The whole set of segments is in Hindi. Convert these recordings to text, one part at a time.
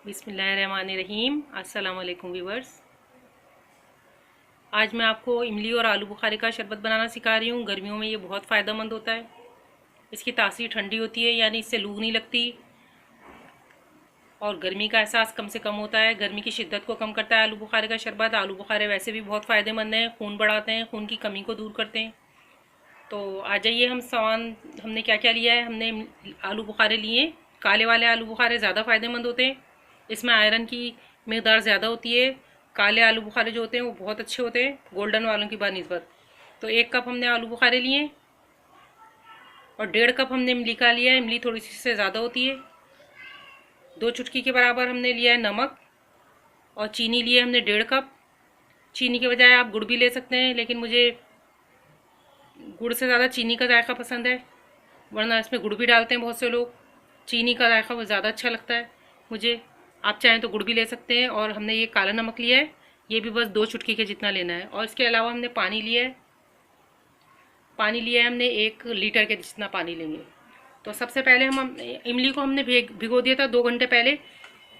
बिस्मिल्लाहिर्रहमानिर्रहीम। अस्सलाम वालेकुम व्यूवर्स। आज मैं आपको इमली और आलू बुखारे का शरबत बनाना सिखा रही हूँ। गर्मियों में ये बहुत फ़ायदेमंद होता है। इसकी तासीर ठंडी होती है, यानी इससे लू नहीं लगती और गर्मी का एहसास कम से कम होता है। गर्मी की शिद्दत को कम करता है आलू बुखारे का शरबत। आलू बुखारे वैसे भी बहुत फ़ायदेमंद हैं, खून बढ़ाते हैं, खून की कमी को दूर करते हैं। तो आ जाइए, हम सामान हमने क्या क्या लिया है। हमने आलू बुखारे लिए, काले वाले आलू बुखारे ज़्यादा फ़ायदेमंद होते हैं, इसमें आयरन की मकदार ज़्यादा होती है। काले आलू बुखारे जो होते हैं वो बहुत अच्छे होते हैं गोल्डन वालों की बनिस्बत। तो 1 कप हमने आलू बुखारे लिए और 1.5 कप हमने इमली का लिया है। इमली थोड़ी सी से ज़्यादा होती है। 2 चुटकी के बराबर हमने लिया है नमक और चीनी लिए हमने 1.5 कप। चीनी के बजाय आप गुड़ भी ले सकते हैं, लेकिन मुझे गुड़ से ज़्यादा चीनी का जायका पसंद है, वरना इसमें गुड़ भी डालते हैं बहुत से लोग। चीनी का जायका वो ज़्यादा अच्छा लगता है मुझे। आप चाहें तो गुड़ भी ले सकते हैं। और हमने ये काला नमक लिया है, ये भी बस 2 चुटकी के जितना लेना है। और इसके अलावा हमने पानी लिया है। पानी लिया है हमने 1 लीटर के जितना पानी लेंगे। तो सबसे पहले हम इमली को हमने भिगो दिया था 2 घंटे पहले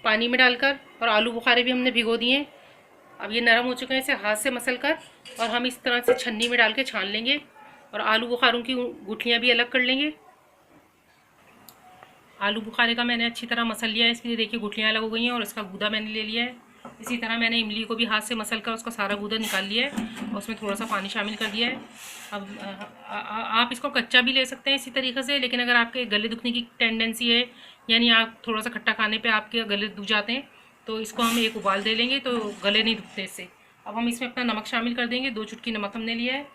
पानी में डालकर, और आलू बुखारे भी हमने भिगो दिए। अब ये नरम हो चुके हैं, इसे हाथ से मसल कर और हम इस तरह से छन्नी में डाल के छान लेंगे और आलू बुखारों की गुठलियाँ भी अलग कर लेंगे। आलू बुखारे का मैंने अच्छी तरह मसल लिया है, इसके लिए देखिए गुठलियाँ अलग हो गई हैं और इसका गूदा मैंने ले लिया है। इसी तरह मैंने इमली को भी हाथ से मसल कर उसका सारा गूदा निकाल लिया है और उसमें थोड़ा सा पानी शामिल कर दिया है। अब आप इसको कच्चा भी ले सकते हैं इसी तरीके से, लेकिन अगर आपके गले दुखने की टेंडेंसी है, यानी आप थोड़ा सा खट्टा खाने पर आपके गले दुख जाते हैं, तो इसको हम एक उबाल दे लेंगे तो गले नहीं दुखते इससे। अब हम इसमें अपना नमक शामिल कर देंगे। 2 चुटकी नमक हमने लिया है।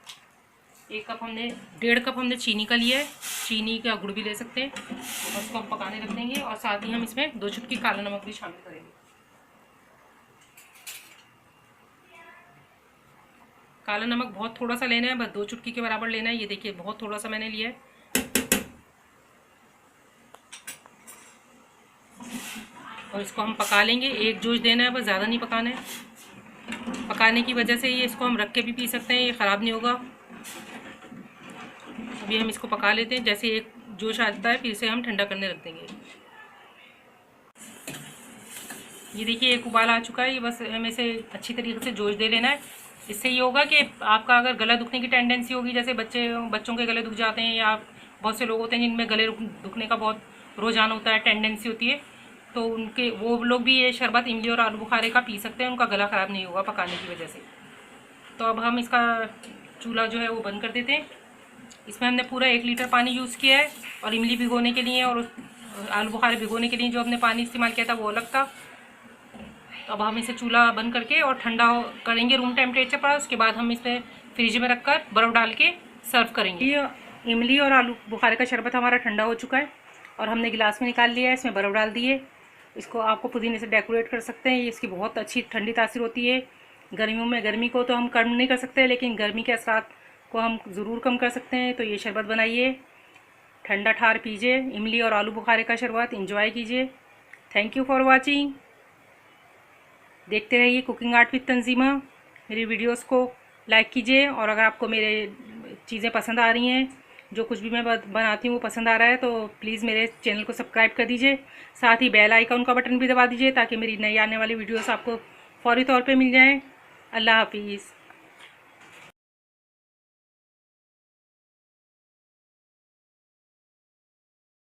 1.5 कप हमने चीनी का लिया है, चीनी का गुड़ भी ले सकते हैं। और उसको हम पकाने रख देंगे और साथ ही हम इसमें 2 चुटकी काला नमक भी शामिल करेंगे। काला नमक बहुत थोड़ा सा लेना है, बस 2 चुटकी के बराबर लेना है। ये देखिए बहुत थोड़ा सा मैंने लिया है। और इसको हम पका लेंगे, एक जोश देना है, बस ज़्यादा नहीं पकाना है। पकाने की वजह से ये इसको हम रख के भी पी सकते हैं, ये ख़राब नहीं होगा। अभी हम इसको पका लेते हैं। जैसे एक जोश आता है फिर इसे हम ठंडा करने रख देंगे। ये देखिए एक उबाल आ चुका है, ये बस हमें इसे अच्छी तरीके से जोश दे लेना है। इससे ये होगा कि आपका अगर गला दुखने की टेंडेंसी होगी, जैसे बच्चों के गले दुख जाते हैं, या बहुत से लोग होते हैं जिनमें गले दुखने का बहुत रुझान होता है, टेंडेंसी होती है, तो वो लोग भी ये शरबत इमली और आलू बुखारे का पी सकते हैं। उनका गला ख़राब नहीं होगा पकाने की वजह से। तो अब हम इसका चूल्हा जो है वो बंद कर देते हैं। इसमें हमने पूरा 1 लीटर पानी यूज़ किया है और इमली भिगोने के लिए और आलू बुखारे भिगोने के लिए जो हमने पानी इस्तेमाल किया था वो अलग था। तो अब हम इसे चूल्हा बंद करके और ठंडा करेंगे रूम टेम्परेचर पर। उसके बाद हम इसे फ्रिज में रखकर बर्फ़ डाल के सर्व करेंगे। ये इमली और आलू बुखारे का शरबत हमारा ठंडा हो चुका है और हमने गिलास में निकाल लिया है, इसमें बर्फ़ डाल दी है। इसको आपको पुदीने से डेकोरेट कर सकते हैं, इसकी बहुत अच्छी ठंडी तासीर होती है। गर्मियों में गर्मी को तो हम कम नहीं कर सकते, लेकिन गर्मी के असरात को हम ज़रूर कम कर सकते हैं। तो ये शरबत बनाइए, ठंडा ठार पीजिए, इमली और आलू बुखारे का शरबत एंजॉय कीजिए। Thank you for watching. देखते रहिए कुकिंग आर्ट विद तंजीमा। मेरी वीडियोस को लाइक कीजिए, और अगर आपको मेरे चीज़ें पसंद आ रही हैं, जो कुछ भी मैं बनाती हूँ वो पसंद आ रहा है, तो प्लीज़ मेरे चैनल को सब्सक्राइब कर दीजिए। साथ ही बेल आइकन का बटन भी दबा दीजिए ताकि मेरी नई आने वाली वीडियोस आपको फौरी तौर पे मिल जाएं। अल्लाह हाफिज़।